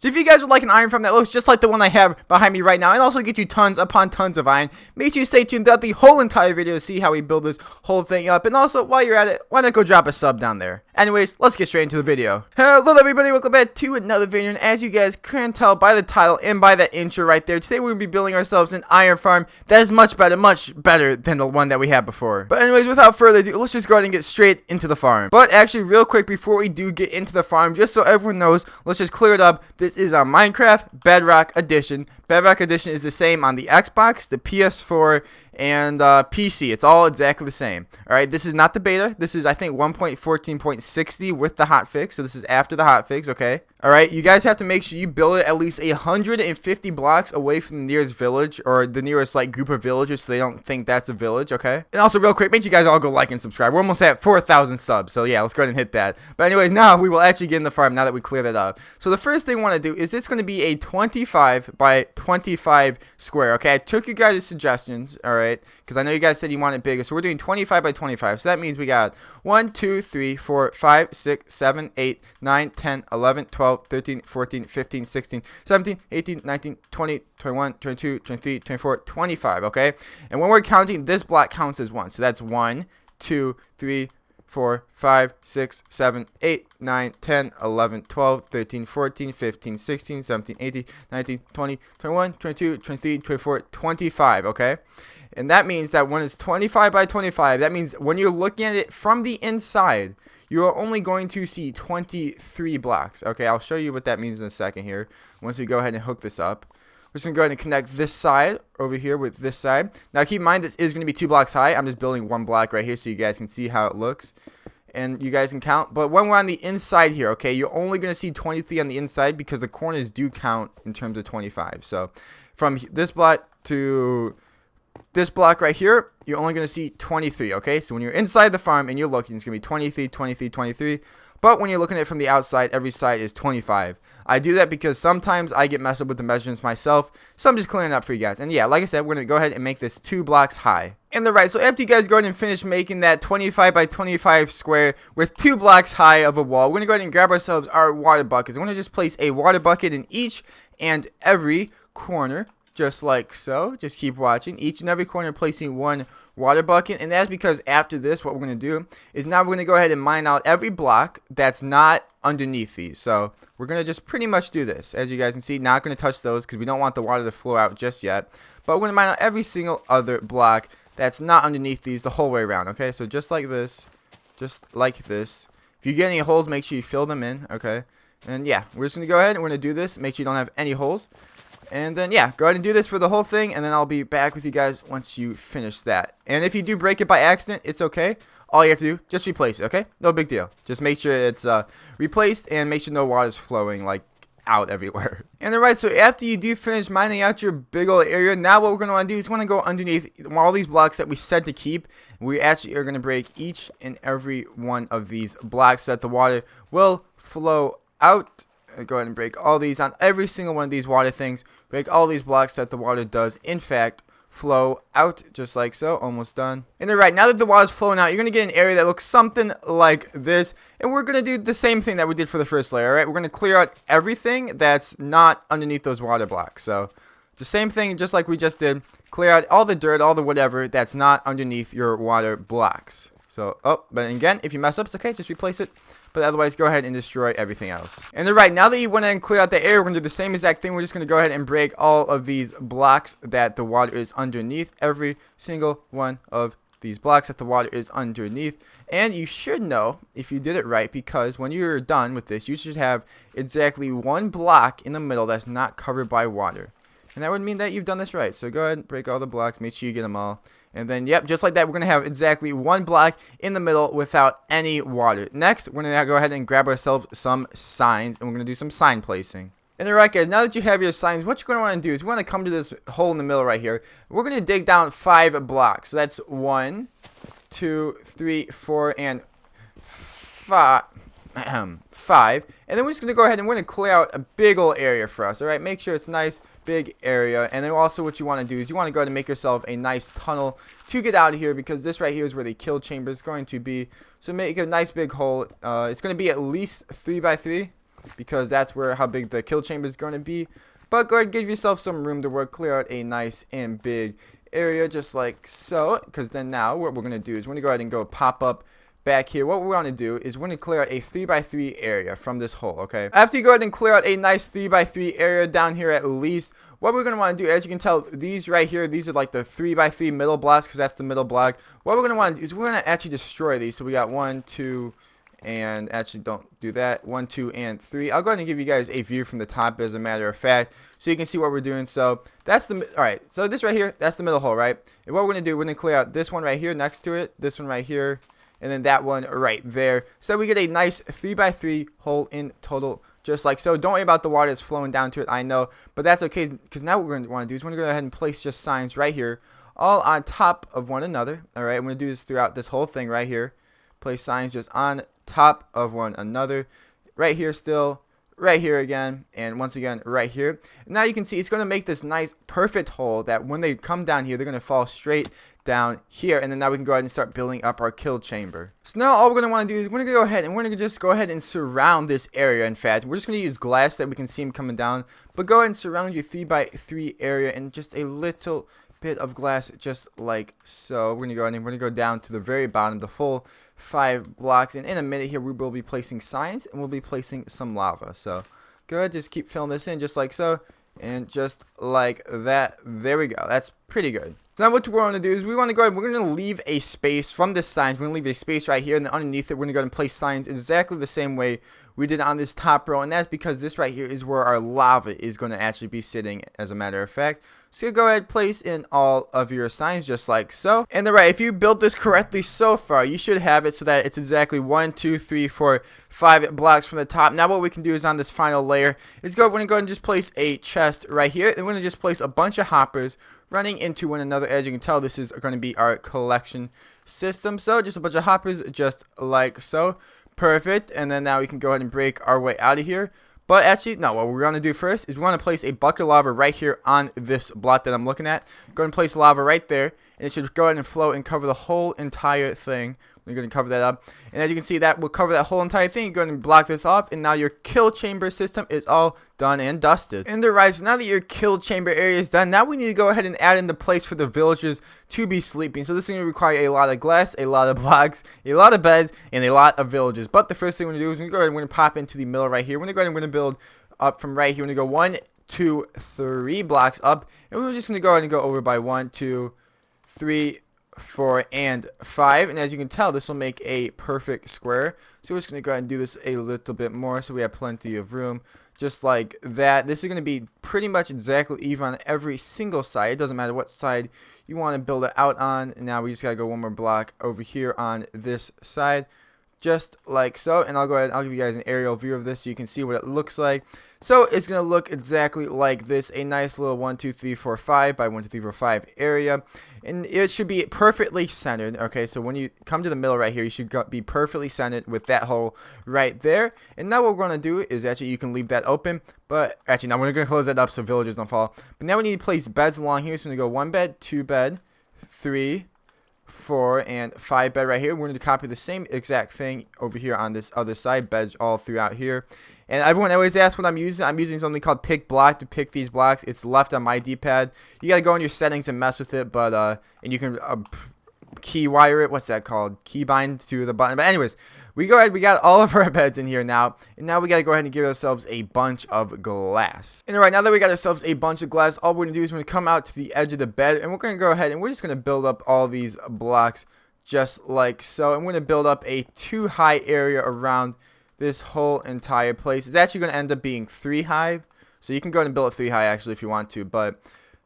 So if you guys would like an iron farm that looks just like the one I have behind me right now, and also get you tons upon tons of iron, make sure you stay tuned throughout the whole entire video to see how we build this whole thing up. And also, while you're at it, why not go drop a sub down there? Anyways, let's get straight into the video. Hello everybody, welcome back to another video, and as you guys can tell by the title and by that intro right there, today we're going to be building ourselves an iron farm that is much better than the one that we had before. But anyways, without further ado, let's just go ahead and get straight into the farm. But actually, real quick before we do get into the farm, just so everyone knows, let's just clear it up. This is on Minecraft Bedrock Edition. Bedrock Edition is the same on the Xbox, the PS4, and PC. It's all exactly the same. Alright, this is not the beta. This is, I think, 1.14.60 with the hotfix. So this is after the hotfix, okay? Alright, you guys have to make sure you build it at least 150 blocks away from the nearest village, or the nearest, like, group of villagers, so they don't think that's a village, okay? And also, real quick, make sure you guys all go like and subscribe. We're almost at 4,000 subs, so yeah, let's go ahead and hit that. But anyways, now we will actually get in the farm now that we clear that up. So the first thing I want to do is it's going to be a 25 by 25 square, okay? I took you guys' suggestions, alright, because I know you guys said you want it bigger, so we're doing 25 by 25, so that means we got 1, 2, 3, 4, 5, 6, 7, 8, 9, 10, 11, 12, 13, 14, 15, 16, 17, 18, 19, 20, 21, 22, 23, 24, 25, okay? And when we're counting, this block counts as one, so that's 1, 2, 3, 4, 5, 6, 7, 8, 9, 10, 11, 12, 13, 14, 15, 16, 17, 18, 19, 20, 21, 22, 23, 24, 25, okay? And that means that when it's 25 by 25, that means when you're looking at it from the inside, you are only going to see 23 blocks. Okay, I'll show you what that means in a second here. Once we go ahead and hook this up. We're just going to go ahead and connect this side over here with this side. Now keep in mind this is going to be 2 blocks high. I'm just building one block right here so you guys can see how it looks. And you guys can count. But when we're on the inside here, okay, you're only going to see 23 on the inside because the corners do count in terms of 25. So from this block to this block right here, you're only going to see 23, okay? So when you're inside the farm and you're looking, it's going to be 23, 23, 23. But when you're looking at it from the outside, every side is 25. I do that because sometimes I get messed up with the measurements myself, so I'm just clearing it up for you guys. And yeah, like I said, we're going to go ahead and make this 2 blocks high. And right, so after you guys go ahead and finish making that 25 by 25 square with 2 blocks high of a wall, we're going to go ahead and grab ourselves our water buckets. We're going to just place a water bucket in each and every corner, just like so. Just keep watching. Each and every corner placing one water bucket, and that's because after this, what we're going to do is now we're going to go ahead and mine out every block that's not underneath these. So we're going to just pretty much do this. As you guys can see, not going to touch those because we don't want the water to flow out just yet. But we're going to mine out every single other block that's not underneath these the whole way around, okay? So just like this, just like this. If you get any holes, make sure you fill them in, okay? And yeah, we're just going to go ahead and we're going to do this. Make sure you don't have any holes. And then, yeah, go ahead and do this for the whole thing, and then I'll be back with you guys once you finish that. And if you do break it by accident, it's okay. All you have to do, just replace it, okay? No big deal. Just make sure it's replaced, and make sure no water's flowing, like, out everywhere. And alright, so after you do finish mining out your big old area, now what we're going to want to do is we want to go underneath all these blocks that we said to keep. We actually are going to break each and every one of these blocks so that the water will flow out. Go ahead and break all these on every single one of these water things. Break all these blocks so that the water does, in fact, flow out, just like so. Almost done. And alright, now that the water's flowing out, you're going to get an area that looks something like this. And we're going to do the same thing that we did for the first layer, alright? We're going to clear out everything that's not underneath those water blocks. So, it's the same thing just like we just did. Clear out all the dirt, all the whatever that's not underneath your water blocks. So, oh, but again, if you mess up, it's okay. Just replace it. But otherwise, go ahead and destroy everything else. And alright, now that you went ahead and cleared out the area, we're going to do the same exact thing. We're just going to go ahead and break all of these blocks that the water is underneath. Every single one of these blocks that the water is underneath. And you should know if you did it right, because when you're done with this, you should have exactly one block in the middle that's not covered by water. And that would mean that you've done this right. So go ahead and break all the blocks. Make sure you get them all. And then, yep, just like that, we're going to have exactly one block in the middle without any water. Next, we're going to go ahead and grab ourselves some signs, and we're going to do some sign placing. And alright guys, now that you have your signs, what you're going to want to do is you want to come to this hole in the middle right here. We're going to dig down 5 blocks. So that's 1, 2, 3, 4, and 5. 5. And then we're just going to go ahead and we're going to clear out a big old area for us. Alright, make sure it's nice, big area. And then also what you want to do is you want to go ahead and make yourself a nice tunnel to get out of here, because this right here is where the kill chamber is going to be. So make a nice big hole. It's going to be at least 3 by 3. because that's where how big the kill chamber is going to be. But go ahead and give yourself some room to work. Clear out a nice and big area just like so, because then now what we're going to do is we're going to go ahead and go pop up back here. What we want to do is we're going to clear out a 3x3 area from this hole, okay? After you go ahead and clear out a nice 3x3 area down here at least, what we're going to want to do, as you can tell, these right here, these are like the 3x3 middle blocks, because that's the middle block. What we're going to want to do is we're going to actually destroy these. So we got 1, 2, and actually don't do that, 1, 2, and 3. I'll go ahead and give you guys a view from the top as a matter of fact, so you can see what we're doing. So that's the, alright, so this right here, that's the middle hole, right? And what we're going to do, we're going to clear out this one right here next to it, this one right here, and then that one right there, so we get a nice 3x3 hole in total, just like so. Don't worry about the water that's flowing down to it, I know, but that's okay, because now what we're going to want to do is we're going to go ahead and place just signs right here, all on top of one another. Alright, I'm going to do this throughout this whole thing right here. Place signs just on top of one another, right here still, right here again, and once again right here. Now you can see it's going to make this nice perfect hole that when they come down here, they're going to fall straight down here, and then now we can go ahead and start building up our kill chamber. So now all we're going to want to do is we're going to go ahead and we're going to just go ahead and surround this area. In fact, we're just going to use glass that we can see them coming down, but go ahead and surround your 3x3 area and just a little bit of glass just like so. We're going to go ahead and we're going to go down to the very bottom, the full 5 blocks, and in a minute here we will be placing signs and we'll be placing some lava. So go ahead, just keep filling this in just like so, and just like that. There we go. That's pretty good. So now what we're going to do is we want to go ahead, we're going to leave a space from this signs. We're going to leave a space right here, and then underneath it we're going to go ahead and place signs exactly the same way we did on this top row, and that's because this right here is where our lava is going to actually be sitting, as a matter of fact. So you go ahead, place in all of your signs just like so. And alright, if you built this correctly so far, you should have it so that it's exactly 1, 2, 3, 4, 5 blocks from the top. Now what we can do is on this final layer is we're going to go ahead and just place a chest right here, and we're going to just place a bunch of hoppers running into one another. As you can tell, this is going to be our collection system. So just a bunch of hoppers just like so. Perfect. And then now we can go ahead and break our way out of here. But actually, no, what we're going to do first is we want to place a bucket of lava right here on this block that I'm looking at. Go ahead and place lava right there, and it should go ahead and flow and cover the whole entire thing. We're going to cover that up, and as you can see, that will cover that whole entire thing. Go ahead and block this off, and now your kill chamber system is all done and dusted. And alright, so now that your kill chamber area is done, now we need to go ahead and add in the place for the villagers to be sleeping. So this is going to require a lot of glass, a lot of blocks, a lot of beds, and a lot of villagers. But the first thing we're going to do is we're going to go ahead and we're going to pop into the middle right here. We're going to go ahead and we're going to build up from right here. We're going to go 1, 2, 3 blocks up, and we're just going to go ahead and go over by 1, 2, 3, 4, and 5, and as you can tell, this will make a perfect square. So we're just going to go ahead and do this a little bit more so we have plenty of room, just like that. This is going to be pretty much exactly even on every single side. It doesn't matter what side you want to build it out on. And now we just got to go one more block over here on this side, just like so. And I'll go ahead and I'll give you guys an aerial view of this so you can see what it looks like. So it's going to look exactly like this, a nice little 1, 2, 3, 4, 5 by 1, 2, 3, 4, 5 area, and it should be perfectly centered. Okay, so when you come to the middle right here, you should be perfectly centered with that hole right there. And now what we're going to do is actually you can leave that open, but actually now we're going to close that up so villagers don't fall. But now we need to place beds along here, so we're going to go 1 bed, 2 bed, 3, 4, and 5 bed right here. We're going to copy the same exact thing over here on this other side, beds all throughout here. And everyone always asks what I'm using. I'm using something called pick block to pick these blocks. It's left on my D-pad. You got to go in your settings and mess with it, but and you can key wire it. What's that called? Key bind to the button. But anyways, we go ahead. We got all of our beds in here now, and now we got to go ahead and give ourselves a bunch of glass. And alright, now that we got ourselves a bunch of glass, all we're gonna do is we're gonna come out to the edge of the bed, and we're gonna go ahead and we're just gonna build up all these blocks just like so. And we're gonna build up a 2 high area around this whole entire place. It's actually going to end up being 3 high, so you can go ahead and build it 3 high actually if you want to, but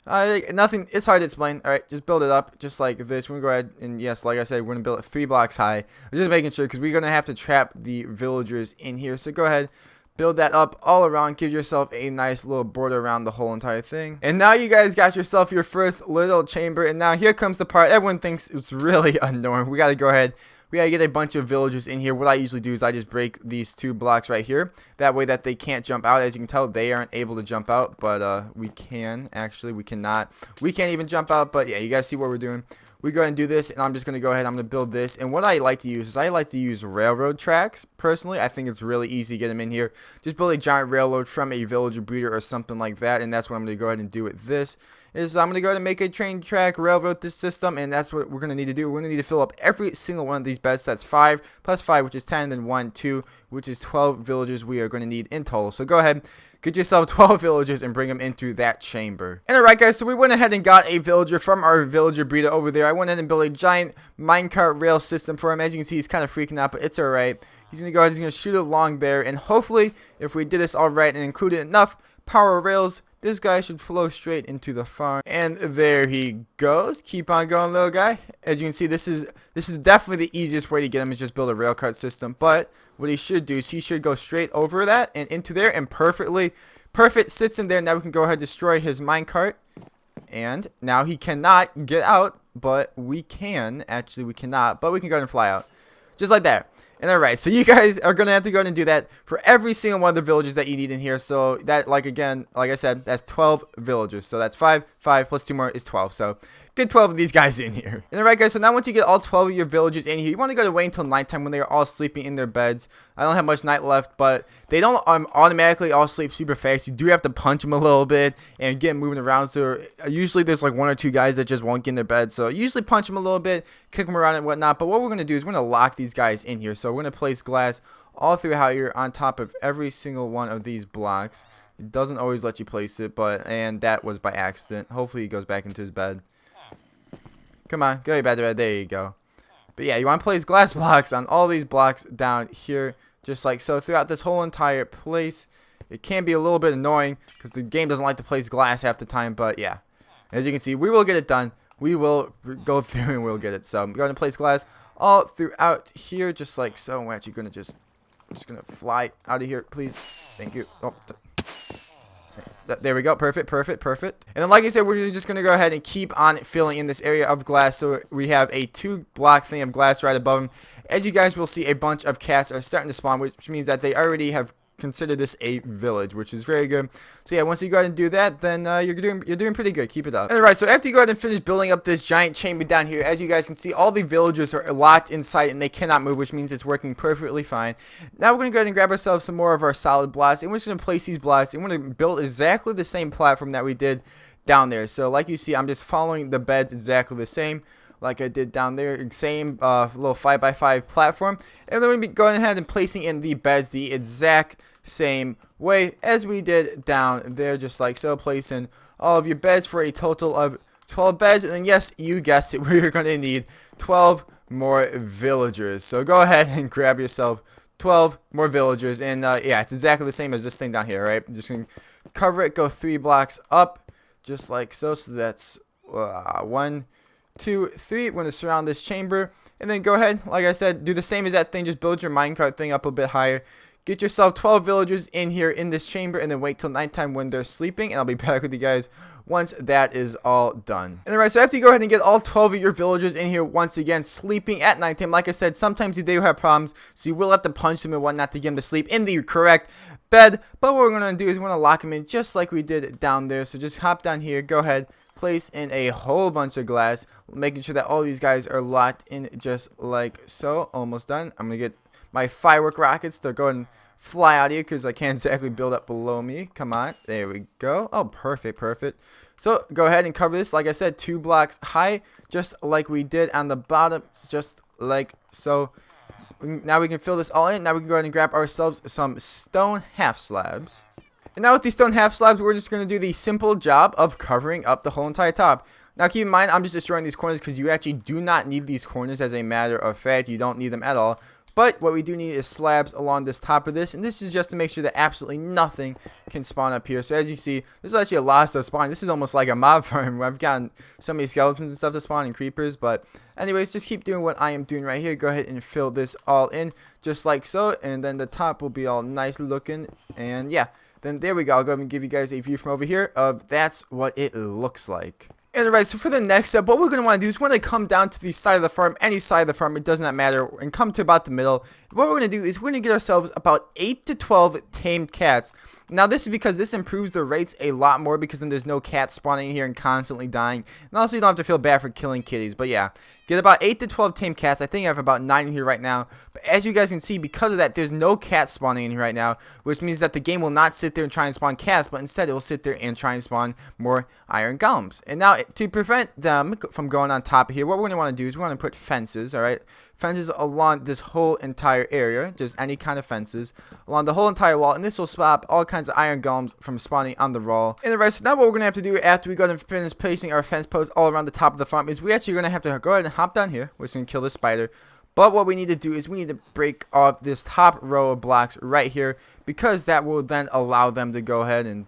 nothing, it's hard to explain. Alright, just build it up just like this. We're going to go ahead and, yes, like I said, we're going to build it 3 blocks high. I'm just making sure because we're going to have to trap the villagers in here, so go ahead, build that up all around, give yourself a nice little border around the whole entire thing. And now you guys got yourself your first little chamber, and now here comes the part everyone thinks it's really annoying. We got to go ahead, we gotta get a bunch of villagers in here. What I usually do is I just break these 2 blocks right here. That way that they can't jump out. As you can tell, they aren't able to jump out, but we can. Actually, we cannot. We can't even jump out, but yeah, you guys see what we're doing. we go ahead and do this, and I'm just going to go ahead, I'm going to build this. And what I like to use is I like to use railroad tracks. Personally, I think it's really easy to get them in here. Just build a giant railroad from a villager breeder or something like that, and that's what I'm going to go ahead and do with this. Is I'm going to go ahead and make a train track railroad this system, and that's what we're going to need to do. We're going to need to fill up every single one of these beds. That's 5 plus 5, which is 10, then 1, 2, which is 12 villagers we are going to need in total. So go ahead, get yourself 12 villagers and bring them into that chamber. And alright guys, so we went ahead and got a villager from our villager breeder over there. I went ahead and built a giant minecart rail system for him. As you can see, he's kind of freaking out, but it's alright. He's going to go ahead, he's going to shoot along there, and hopefully, if we did this alright and included enough power rails, this guy should flow straight into the farm. And there he goes. Keep on going, little guy. As you can see, this is definitely the easiest way to get him, is just build a rail cart system. But what he should do is he should go straight over that and into there, and perfect sits in there. Now we can go ahead and destroy his minecart. And now he cannot get out, but we can. Actually, we cannot, but we can go ahead and fly out. Just like that. And alright, so you guys are going to have to go ahead and do that for every single one of the villagers that you need in here. So that, like I said, that's 12 villagers. So that's 5 plus 2 more is 12. So get 12 of these guys in here. And alright guys, so now once you get all 12 of your villagers in here, you want to go to wait until nighttime when they are all sleeping in their beds. I don't have much night left, but they don't automatically all sleep super fast. You do have to punch them a little bit and get them moving around. So usually there's like 1 or 2 guys that just won't get in their bed. So usually punch them a little bit, kick them around and whatnot. But what we're going to do is we're going to lock these guys in here. So we're going to place glass all throughout here on top of every single one of these blocks. It doesn't always let you place it, and that was by accident. Hopefully he goes back into his bed. Come on, go back to bed. There you go. But yeah, you want to place glass blocks on all these blocks down here, just like so, throughout this whole entire place. It can be a little bit annoying because the game doesn't like to place glass half the time, but yeah. As you can see, we will get it done. We will go through and we'll get it. So I'm going to place glass all throughout here, just like so. We're actually going to I'm just going to fly out of here, please. Thank you. Oh, there we go. Perfect. And then, like I said, we're just going to go ahead and keep on filling in this area of glass. So we have a 2-block thing of glass right above them. As you guys will see, a bunch of cats are starting to spawn, which means that they already have considered this a village, which is very good. So yeah, once you go ahead and do that, then you're doing pretty good. Keep it up. Alright, so after you go ahead and finish building up this giant chamber down here, as you guys can see, all the villagers are locked inside and they cannot move, which means it's working perfectly fine. Now we're going to go ahead and grab ourselves some more of our solid blocks, and we're just going to place these blocks, and we're going to build exactly the same platform that we did down there. So like you see, I'm just following the beds exactly the same like I did down there. Same little 5x5 platform, and then we're going to be going ahead and placing in the beds the exact same way as we did down there, just like so. Place in all of your beds for a total of 12 beds, and then yes, you guessed it, we're going to need 12 more villagers. So go ahead and grab yourself 12 more villagers, and yeah, it's exactly the same as this thing down here, right? Just gonna cover it, go 3 blocks up, just like so. So that's 1, 2, 3. We're going to surround this chamber, and then go ahead, like I said, do the same as that thing. Just build your minecart thing up a bit higher. Get yourself 12 villagers in here in this chamber, and then wait till nighttime when they're sleeping, and I'll be back with you guys once that is all done. And alright, so after you go ahead and get all 12 of your villagers in here once again, sleeping at nighttime, like I said, sometimes they do have problems, so you will have to punch them and whatnot to get them to sleep in the correct bed. But what we're going to do is we're going to lock them in just like we did down there. So just hop down here, go ahead, place in a whole bunch of glass, making sure that all these guys are locked in just like so. Almost done. I'm going to get my firework rockets to go and fly out of here because I can't exactly build up below me. Come on. There we go. Oh, perfect. So go ahead and cover this, like I said, 2 blocks high, just like we did on the bottom, just like so. Now we can fill this all in. Now we can go ahead and grab ourselves some stone half slabs. And now with these stone half slabs, we're just going to do the simple job of covering up the whole entire top. Now keep in mind, I'm just destroying these corners because you actually do not need these corners. As a matter of fact, you don't need them at all. But what we do need is slabs along this top of this, and this is just to make sure that absolutely nothing can spawn up here. So as you see, there's actually a lot of stuff spawning. This is almost like a mob farm where I've gotten so many skeletons and stuff to spawn and creepers. But anyways, just keep doing what I am doing right here. Go ahead and fill this all in just like so, and then the top will be all nice looking. And yeah, then there we go. I'll go ahead and give you guys a view from over here of that's what it looks like. Alright, so for the next step, what we're going to want to do is we're going to come down to the side of the farm, any side of the farm, it does not matter, and come to about the middle. What we're going to do is we're going to get ourselves about 8 to 12 tamed cats. Now this is because this improves the rates a lot more, because then there's no cats spawning in here and constantly dying. And also you don't have to feel bad for killing kitties. But yeah, get about 8 to 12 tame cats. I think I have about 9 in here right now. But as you guys can see, because of that, there's no cats spawning in here right now, which means that the game will not sit there and try and spawn cats, but instead it will sit there and try and spawn more iron golems. And now to prevent them from going on top of here, what we're going to want to do is we want to put fences, alright? Fences along this whole entire area, just any kind of fences along the whole entire wall, and this will stop all kinds of iron golems from spawning on the wall. And the rest, now what we're gonna have to do after we go and finish placing our fence posts all around the top of the farm is we actually gonna have to go ahead and hop down here. We're just gonna kill this spider. But what we need to do is we need to break off this top row of blocks right here, because that will then allow them to go ahead and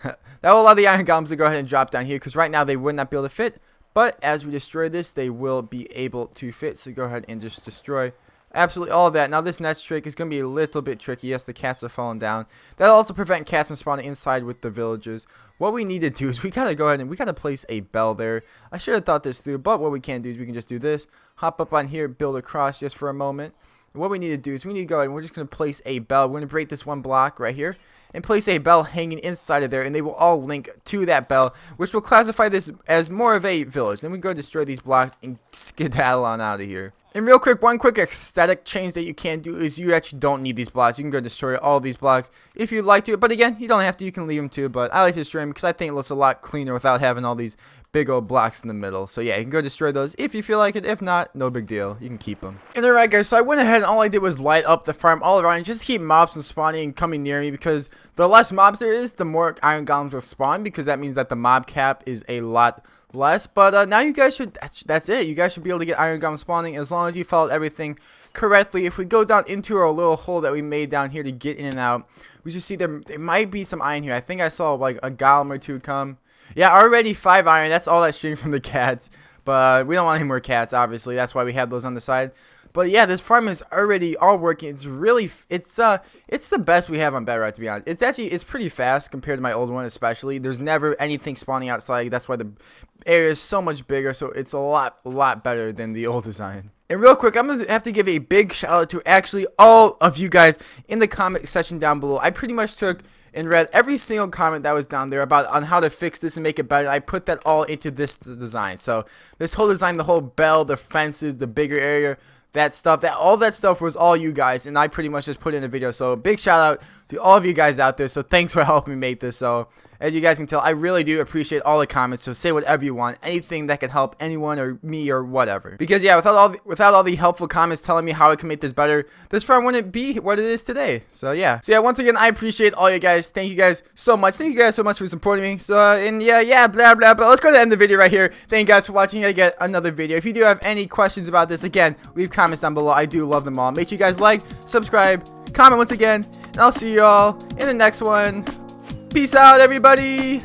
that will allow the iron golems to go ahead and drop down here, because right now they would not be able to fit. But as we destroy this, they will be able to fit. So go ahead and just destroy absolutely all of that. Now this next trick is going to be a little bit tricky. Yes, the cats are falling down. That'll also prevent cats from spawning inside with the villagers. What we need to do is we got to go ahead and we got to place a bell there. I should have thought this through, but what we can do is we can just do this. Hop up on here, build across just for a moment. And what we need to do is we need to go ahead and we're just going to place a bell. We're going to break this one block right here and place a bell hanging inside of there, and they will all link to that bell, which will classify this as more of a village. Then we go destroy these blocks and skedaddle on out of here. And real quick, one quick aesthetic change that you can do is you actually don't need these blocks. You can go destroy all these blocks if you'd like to, but again, you don't have to. You can leave them too, but I like to destroy them because I think it looks a lot cleaner without having all these big old blocks in the middle. So yeah, you can go destroy those if you feel like it. If not, no big deal. You can keep them. And alright guys, so I went ahead and all I did was light up the farm all around just to keep mobs from spawning and coming near me, because the less mobs there is, the more iron golems will spawn, because that means that the mob cap is a lot less. But now you guys should, that's it. You guys should be able to get iron golem spawning as long as you followed everything correctly. If we go down into our little hole that we made down here to get in and out, we should see there might be some iron here. I think I saw like a golem or two come. Yeah, already 5 iron. That's all that's streamed from the cats. But we don't want any more cats, obviously. That's why we have those on the side. But yeah, this farm is already all working. It's really, it's the best we have on Bedrock, to be honest. It's pretty fast compared to my old one, especially. There's never anything spawning outside. That's why the area is so much bigger. So it's a lot better than the old design. And real quick, I'm going to have to give a big shout out to actually all of you guys in the comment section down below. I pretty much took and read every single comment that was down there about on how to fix this and make it better. I put that all into this design. So this whole design, the whole bell, the fences, the bigger area, that stuff, all that stuff was all you guys, and I pretty much just put in a video. So big shout out to all of you guys out there. So thanks for helping me make this. So as you guys can tell, I really do appreciate all the comments. So say whatever you want, anything that can help anyone or me or whatever. Because yeah, without all the helpful comments telling me how I can make this better, this farm wouldn't be what it is today. So yeah, once again, I appreciate all you guys. Thank you guys so much. Thank you guys so much for supporting me. So and yeah, blah blah blah. Let's go ahead and end the video right here. Thank you guys for watching. I get another video. If you do have any questions about this, again, leave comments down below. I do love them all. Make sure you guys like, subscribe, comment once again, and I'll see you all in the next one. Peace out, everybody.